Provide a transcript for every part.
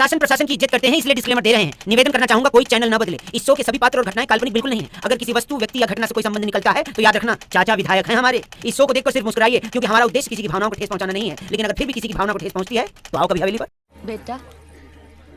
शासन प्रशासन की इज्जत करते हैं, इसलिए डिस्क्लेमर दे रहे हैं। निवेदन करना चाहूंगा कोई चैनल न बदले। इस शो के सभी पात्र और घटनाएं काल्पनिक बिल्कुल नहीं है। अगर किसी वस्तु, व्यक्ति या घटना से कोई संबंध निकलता है तो याद रखना चाचा विधायक हैं हमारे। इस शो को देखकर सिर्फ मुस्कुराइए, क्योंकि हमारा उद्देश्य किसी की भावनाओं को ठेस पहुंचाना नहीं है। लेकिन अगर फिर भी किसी की भावना को ठेस पहुंचती है तो आओ कभी हवेली पर। बेटा,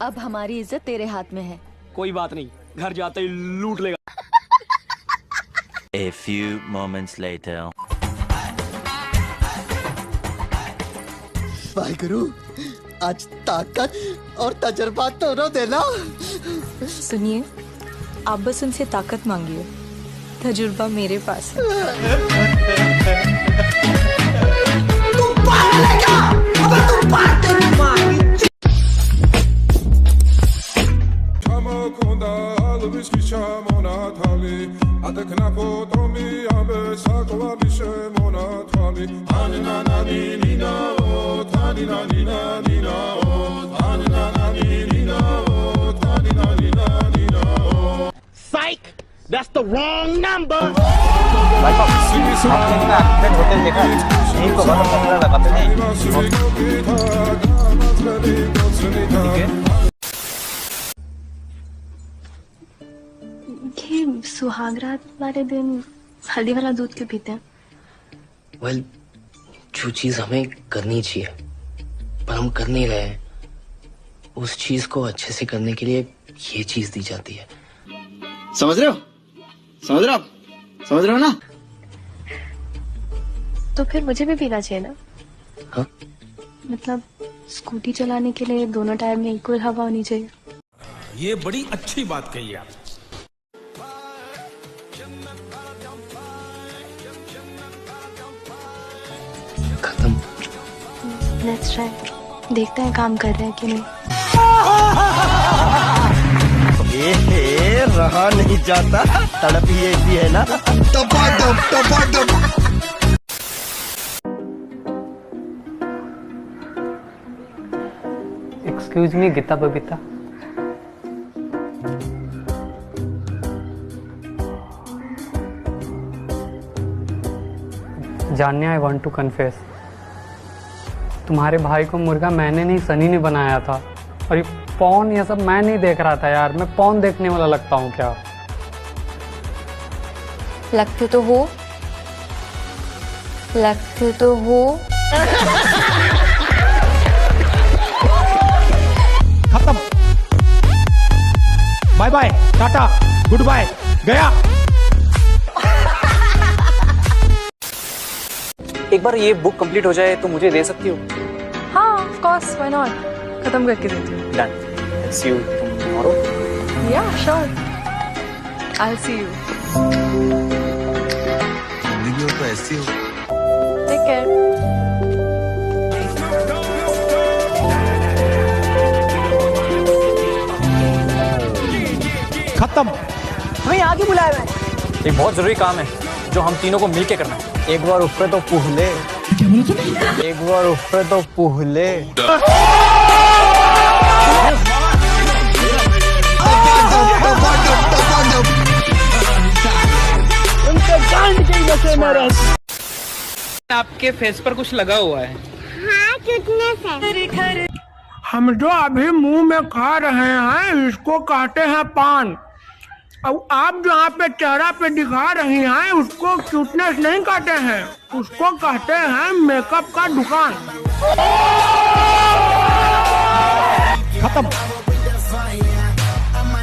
अब हमारी इज्जत तेरे हाथ में है। कोई बात नहीं, घर जाते ही लूट लेगा। A few moments later. Waheguru, आज ताकत और तजर्बा दोनों देना। सुनिए, आप बस उनसे ताकत मांगिए, तजुर्बा मेरे पास है। तुम पागल है क्या? अबे तुम पागल है। Psych! That's the wrong number. Hotel देखा यहीं को बंद करने लगाते हैं। ये सुहागरात वाले दिन हल्दी वाला दूध क्यों पीते हैं? वेल, जो चीज हमें करनी चाहिए पर हम कर नहीं रहे हैं, उस चीज को अच्छे से करने के लिए ये चीज दी जाती है। समझ रहे हो? समझ रहे हो? समझ रहे हो ना? तो फिर मुझे भी पीना चाहिए ना? हाँ? मतलब स्कूटी चलाने के लिए दोनों टायर में इक्वल हवा होनी चाहिए। ये बड़ी अच्छी बात कही आप। खत्म। लेट्स ट्राई, देखते हैं काम कर रहे हैं कि नहीं। रहा नहीं जाता, तड़प ही ऐसी है ना। Excuse me Geeta Babita, Janya, I want to confess. तुम्हारे भाई को मुर्गा मैंने नहीं, सनी ने बनाया था। और ये पॉन ये सब मैं नहीं देख रहा था यार। मैं पॉन देखने वाला लगता हूँ क्या? लगते तो हो, लगते तो हो। खत्म। बाय बाय, टाटा, गुड बाय, गया। एक बार ये बुक कंप्लीट हो जाए तो मुझे दे सकती हो? हाँ, ऑफ कोर्स, व्हाई नॉट। खत्म करके देती हूँ। Done. See you tomorrow. Yeah sure, I will see you. जिंदगी हो तो ऐसी हो। Take care. खत्म। हमें यहाँ क्यों बुलाया है? एक बहुत जरूरी काम है जो हम तीनों को मिलके करना है। एक बार उस पे तो पूहले, एक बार उस पे तो पूहले। आपके फेस पर कुछ लगा हुआ है। हाँ, कितने से? हम जो अभी मुंह में खा रहे हैं इसको कहते हैं पान। अब आप जो यहाँ पे चेहरा पे दिखा रही हैं उसको क्यूटनेस नहीं कहते हैं, उसको कहते हैं मेकअप का दुकान। खत्म।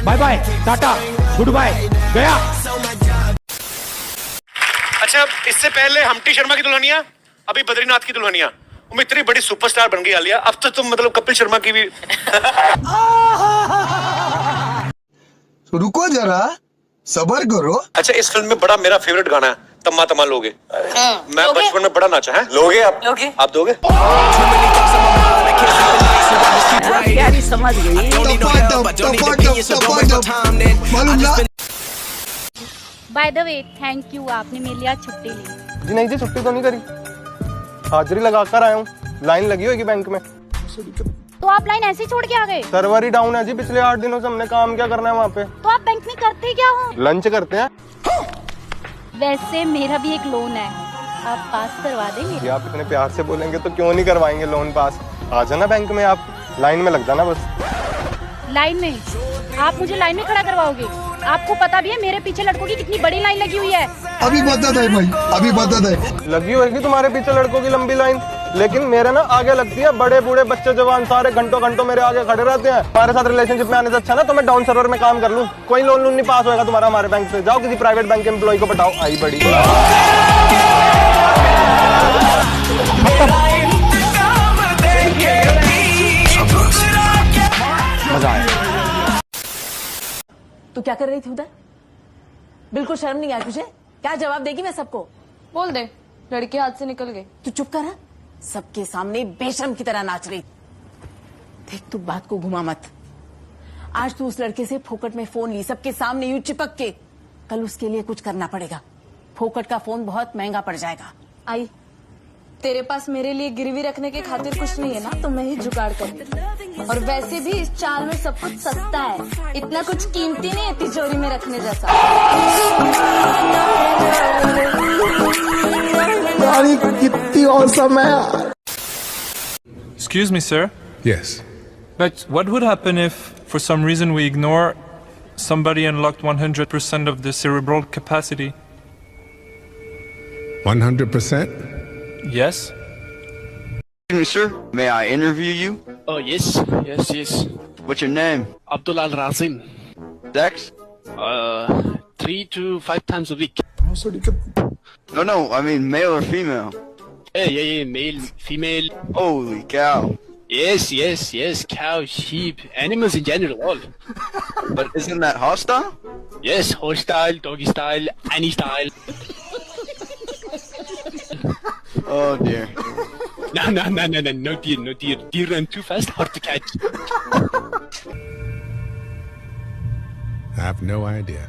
बाय बाय, टाटा, गुड बाय, गया। अच्छा, इससे पहले हम्टी शर्मा की दुल्हनिया, अभी बद्रीनाथ की दुल्हनिया। तुम इतनी बड़ी सुपरस्टार बन गई आलिया, अब तो तुम मतलब कपिल शर्मा की भी। रुको जरा, सबर करो। अच्छा, इस फिल्म में बड़ा मेरा फेवरेट गाना है तम्मा तम्मा लोगे। मैं बचपन में बड़ा नाचा है। लोगे आप? लोगे? आप दोगे? प्यारी समझ गई। By the way, thank you, आपने मेरे लिए आज छुट्टी ली। जी नहीं जी, छुट्टी तो नहीं करी, हाजिरी लगा कर आया हूँ। लाइन लगी होगी बैंक में। तो आप लाइन ऐसे छोड़ के आ गए? सर्वर ही डाउन है जी, पिछले 8 दिनों से हमने काम क्या करना है वहाँ पे। तो आप बैंक में करते क्या हो? लंच करते हैं। वैसे मेरा भी एक लोन है, आप पास करवा देंगे? जी आप इतने प्यार से बोलेंगे तो क्यों नहीं करवाएंगे लोन पास। आ जाना बैंक में, आप लाइन में लग जाना बस। लाइन में। आप मुझे लाइन में खड़ा करवाओगे? आपको पता भी है मेरे पीछे लड़कों की कितनी बड़ी लाइन लगी हुई है। अभी बता दे भाई, अभी बता दे। लगी होगी तुम्हारे पीछे लड़कों की लंबी लाइन, लेकिन मेरे ना आगे लगती है। बड़े बूढ़े बच्चे जवान सारे घंटों घंटों मेरे आगे खड़े रहते हैं। हमारे साथ रिलेशनशिप में आने से अच्छा ना तो मैं डाउन सर्वर में काम कर लूं। कोई लोन नहीं पास होगा तुम्हारा हमारे बैंक से। जाओ किसी प्राइवेट बैंक के एम्प्लॉय को पटाओ। आई बड़ी मजा आया। तू क्या कर रही थी उधर? बिल्कुल शर्म नहीं आई तुझे? क्या जवाब देगी मैं सबको? बोल दे, लड़के हाथ से निकल गए। तू चुप कर। सबके सामने बेशर्म की तरह नाच रही। देख तू बात को घुमा मत। आज तू उस लड़के से फोकट में फोन ली, सबके सामने यूं चिपक के। कल उसके लिए कुछ करना पड़ेगा। फोकट का फोन बहुत महंगा पड़ जाएगा। आई, तेरे पास मेरे लिए गिरवी रखने के खातिर कुछ नहीं है ना, तो मैं ही जुगाड़ करूंगी। और वैसे भी इस चाल में सब कुछ सस्ता है, इतना कुछ कीमती नहीं है तिजोरी में रखने जैसा। यार कितनी औसम है यार। Excuse me, sir. Yes. But what would happen if, for some reason, we ignore somebody unlocked 100% of the cerebral capacity? 100%? Yes. Excuse me, sir. May I interview you? Oh, yes. What's your name? Abdul Al Razim. Sex? 3 to 5 times a week. No, I mean male or female. Yeah, male, female. Holy cow. Yes, cow, sheep, animals in general, all. But isn't that hostile? Yes, horse style, doggy style, any style. Oh dear. No dear. Deer run too fast, hard to catch. I have no idea.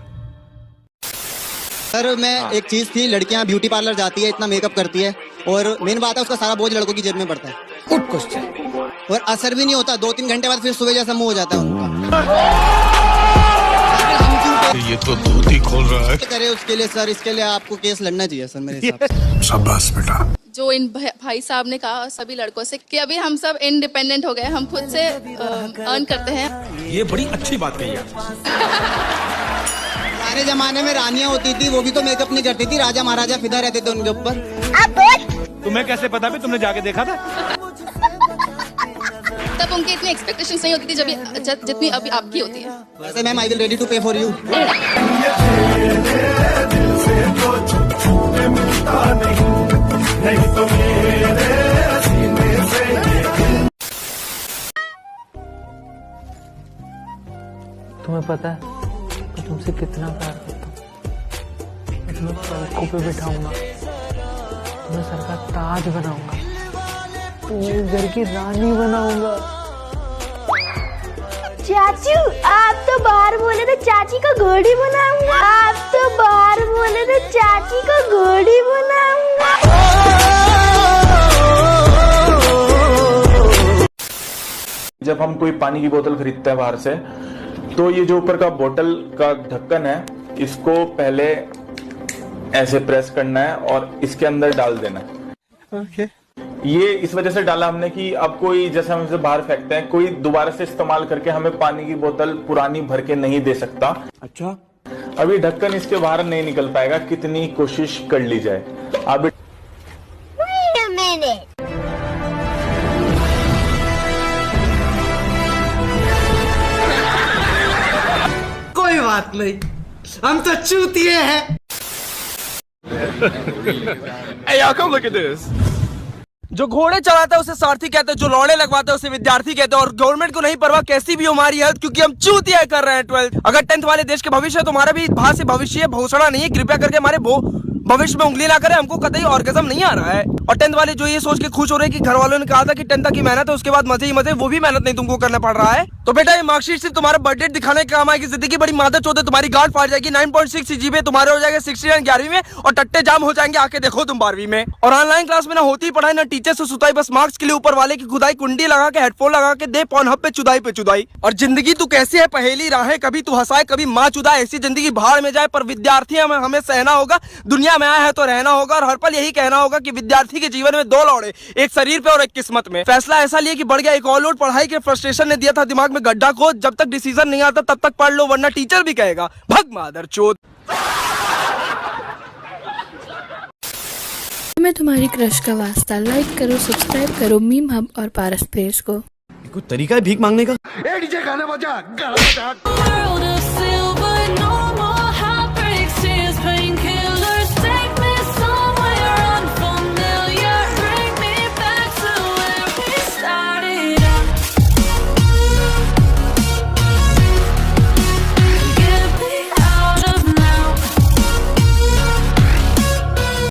Sir मैं एक चीज थी, लड़कियां beauty parlour जाती है, इतना makeup करती है और मेन बात है उसका सारा बोझ लड़कों की जेब में पड़ता है। Good question. और असर भी नहीं होता, 2-3 घंटे बाद फिर सुबह जैसा मुंह हो जाता है उनका। ये तो धोती खोल रहा है। करे उसके लिए सर, इसके लिए आपको केस लड़ना चाहिए सर मेरे हिसाब से। शाबाश बेटा। जो इन भाई साहब ने कहा सभी लड़कों से कि अभी हम सब इंडिपेंडेंट हो गए, हम खुद से अर्न करते हैं। ये बड़ी अच्छी बात कही है। पुराने जमाने में रानियां होती थी, वो भी तो मेकअप नहीं करती थी, राजा महाराजा फिदा रहते थे उनके ऊपर। तुम्हें कैसे पता भी? तुमने जाके देखा था? तब उनकी इतनी एक्सपेक्टेशंस नहीं होती थी जितनी अभी आपकी होती है। वैसे ma'am I will ready to pay for you. तुम्हें पता है मैं तुमसे कितना प्यार करता हूँ। मैं तुम्हें पलकों पे बिठाऊंगा, तुम्हें सर का ताज बनाऊंगा, तुम्हें घर की रानी बनाऊंगा। चाचू आप तो बाहर बोले तो चाची को घोड़ी बनाऊंगा। आप तो बाहर बोले तो चाची को घोड़ी बनाऊंगा। जब हम कोई पानी की बोतल खरीदते हैं बाहर से, तो ये जो ऊपर का बोतल का ढक्कन है, इसको पहले ऐसे प्रेस करना है और इसके अंदर डाल देना है। ओके। ये इस वजह से डाला हमने कि अब कोई, जैसे हम इसे बाहर फेंकते हैं, कोई दोबारा से इस्तेमाल करके हमें पानी की बोतल पुरानी भर के नहीं दे सकता। अच्छा। अभी ढक्कन इसके बाहर नहीं निकल पाएगा, कितनी कोशिश कर ली जाए। अब कोई बात नहीं, हम तो चूतिए हैं। Hey, y'all, come look at this. जो घोड़े चलाता है उसे सारथी कहते हैं, जो लौड़े लगवाता है उसे विद्यार्थी कहते हैं, और गवर्नमेंट को नहीं परवाह कैसी भी हमारी हेल्थ, क्योंकि हम चूतिया कर रहे हैं 12th। अगर 10th वाले देश के भविष्य है तो हमारा भी भाषा से भविष्य भोसड़ा नहीं है। कृपया करके हमारे भविष्य में उंगली ना करें, हमको कतई ऑर्गेजम नहीं आ रहा है। और 10th वाले जो ये सोच के खुश हो रहे हैं कि घर वालों ने कहा था कि 10th तक की मेहनत है, उसके बाद मजे ही मजे, वो भी मेहनत नहीं तुमको करना पड़ रहा है। तो बेटा ये मार्कशीट सिर्फ तुम्हारा बर्थडे दिखाने के काम आएगी। जिंदगी बड़ी मादर चौथे, तुम्हारी गांड फाड़ जाएगी। 9.6 CGPA तुम्हारे हो जाएगा 69 11वीं में, और टट्टे जाम हो जाएंगे, आके देखो तुम 12वीं में। और ऑनलाइन क्लास में ना होती पढ़ाई, ना टीचर से सुताई, बस मार्क्स के लिए ऊपर वाले की खुदाई, कुंडी लगा के हेडफोन लगा के दे पॉनहब पे चुदाई। और जिंदगी तू कैसी है पहेली राहें, कभी तू हंसाए कभी माँ चुदाए, ऐसी जिंदगी भाड़ में जाए। पर विद्यार्थी हमें सहना होगा, दुनिया में आया है तो रहना होगा और हर पल यही कहना होगा कि विद्यार्थी के जीवन में दो लौड़े, एक शरीर पे और एक किस्मत में। फैसला ऐसा लिया कि बढ़ गया एक और लोड, पढ़ाई के फ्रस्ट्रेशन ने दिया था दिमाग में गड्ढा खोद। जब तक डिसीजन नहीं आता तब तक पढ़ लो, वरना टीचर भी कहेगा भग मादरचोद। मैं तुम्हारी क्रश का वास्ता, लाइक करो, सब्सक्राइब करो मीम हब और पारस प्लेस को। कोई तरीका है भीख मांगने का? डीजे गाना बजा, गाना बजा।